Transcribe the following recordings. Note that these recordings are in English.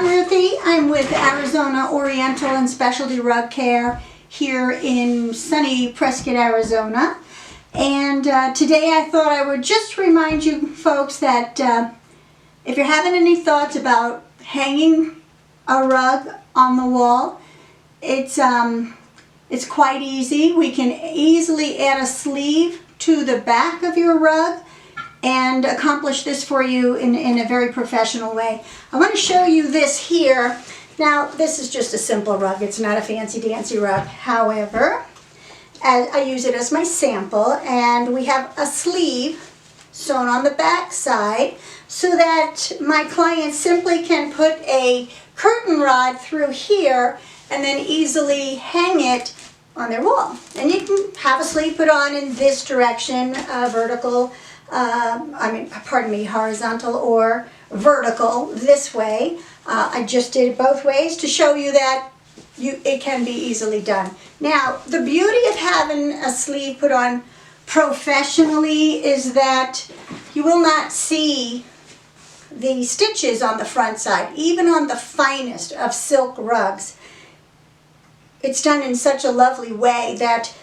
I'm Ruthie. I'm with Arizona Oriental and Specialty Rug Care here in sunny Prescott, Arizona. And today I thought I would just remind you folks that if you're having any thoughts about hanging a rug on the wall, it's quite easy. We can easily add a sleeve to the back of your rug and accomplish this for you in a very professional way. I want to show you this here. Now, this is just a simple rug. It's not a fancy-dancy rug. However, I use it as my sample, and we have a sleeve sewn on the back side so that my client simply can put a curtain rod through here and then easily hang it on their wall. And you can have a sleeve put on in this direction, vertical, horizontal or vertical this way. I just did it both ways to show you that it can be easily done. Now, the beauty of having a sleeve put on professionally is that you will not see the stitches on the front side, even on the finest of silk rugs. It's done in such a lovely way that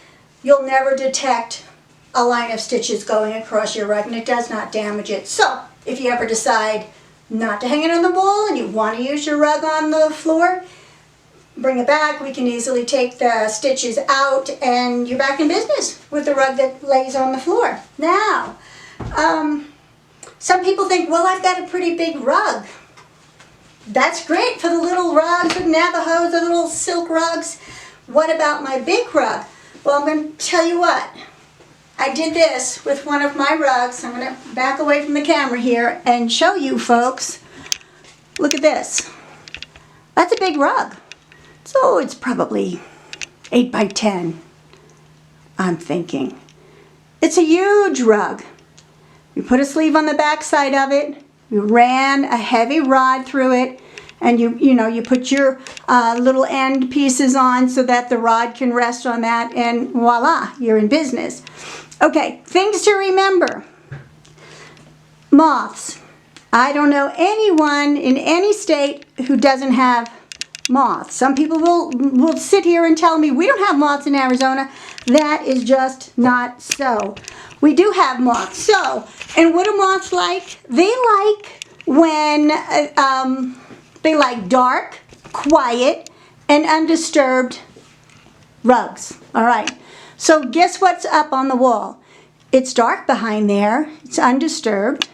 you'll never detect a line of stitches going across your rug, and it does not damage it. So if you ever decide not to hang it on the wall and you want to use your rug on the floor, bring it back. We can easily take the stitches out and you're back in business with the rug that lays on the floor. Now, some people think, well, I've got a pretty big rug. That's great for the little rugs with Navajos, the little silk rugs. What about my big rug? Well, I'm going to tell you what. I did this with one of my rugs. I'm going to back away from the camera here and show you folks. Look at this. That's a big rug. So it's probably 8 by 10, I'm thinking. It's a huge rug. You put a sleeve on the back side of it. You ran a heavy rod through it. And you put your little end pieces on so that the rod can rest on that, and voila, you're in business. Okay, things to remember. Moths. I don't know anyone in any state who doesn't have moths. Some people will sit here and tell me we don't have moths in Arizona. That is just not so. We do have moths. So, and what do moths like? They like when they like dark, quiet, and undisturbed rugs. All right. So guess what's up on the wall? It's dark behind there. It's undisturbed.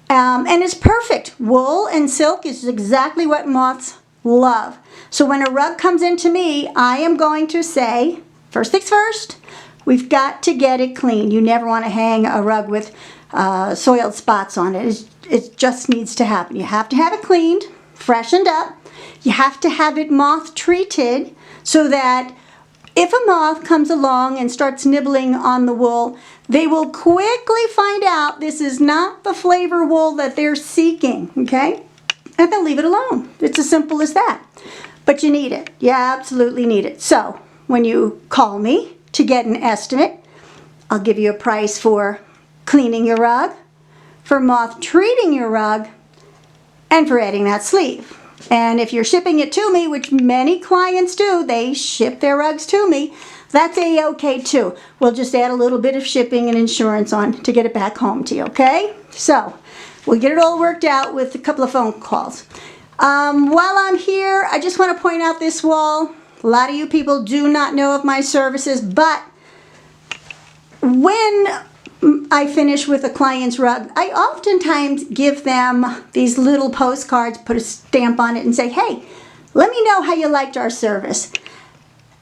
And it's perfect. Wool and silk is exactly what moths love. So when a rug comes into me, I am going to say, first things first, we've got to get it clean. You never want to hang a rug with soiled spots on it. It just needs to happen. You have to have it cleaned, freshened up. You have to have it moth treated so that if a moth comes along and starts nibbling on the wool, they will quickly find out this is not the flavor wool that they're seeking, okay? And they'll leave it alone. It's as simple as that. But you need it. You absolutely need it. So when you call me to get an estimate, I'll give you a price for cleaning your rug, for moth treating your rug, and for adding that sleeve. And if you're shipping it to me, which many clients do, they ship their rugs to me, that's a-okay too. We'll just add a little bit of shipping and insurance on to get it back home to you, okay? So we'll get it all worked out with a couple of phone calls. While I'm here, I just want to point out this wall. A lot of you people do not know of my services, but when I finish with a client's rug, I oftentimes give them these little postcards, put a stamp on it and say, hey, let me know how you liked our service.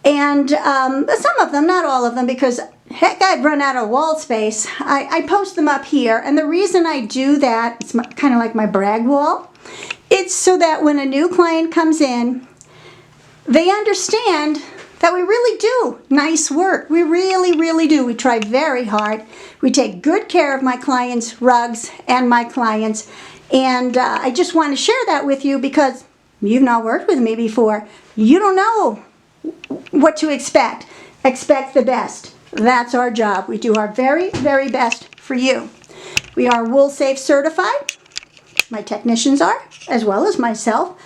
And some of them, not all of them, because heck, I'd run out of wall space. I post them up here, and the reason I do that, it's kind of like my brag wall. It's so that when a new client comes in, they understand that we really do nice work. We really, really do. We try very hard. We take good care of my clients' rugs and my clients. And I just want to share that with you because you've not worked with me before. You don't know what to expect. Expect the best. That's our job. We do our very, very best for you. We are Wool Safe certified. my technicians are, as well as myself,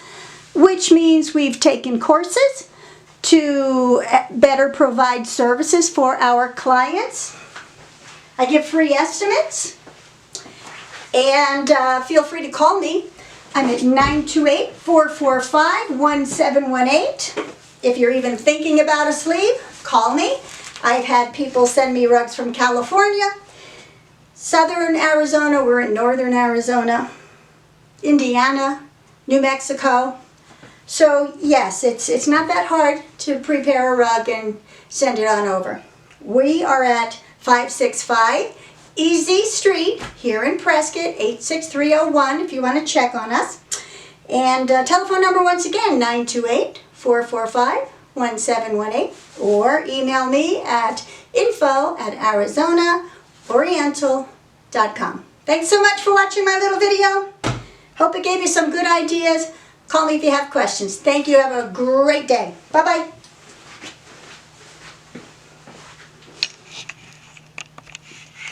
which means we've taken courses to better provide services for our clients. I give free estimates, and feel free to call me. I'm at 928-445-1718. If you're even thinking about a sleeve, call me. I've had people send me rugs from California, Southern Arizona, we're in Northern Arizona, Indiana, New Mexico. So yes, it's not that hard to prepare a rug and send it on over. We are at 565 Easy Street here in Prescott, 86301 if you want to check on us. And telephone number once again, 928-445-1718, or email me at info@arizonaoriental.com. Thanks so much for watching my little video. Hope it gave you some good ideas. Call me if you have questions. Thank you. Have a great day. Bye-bye.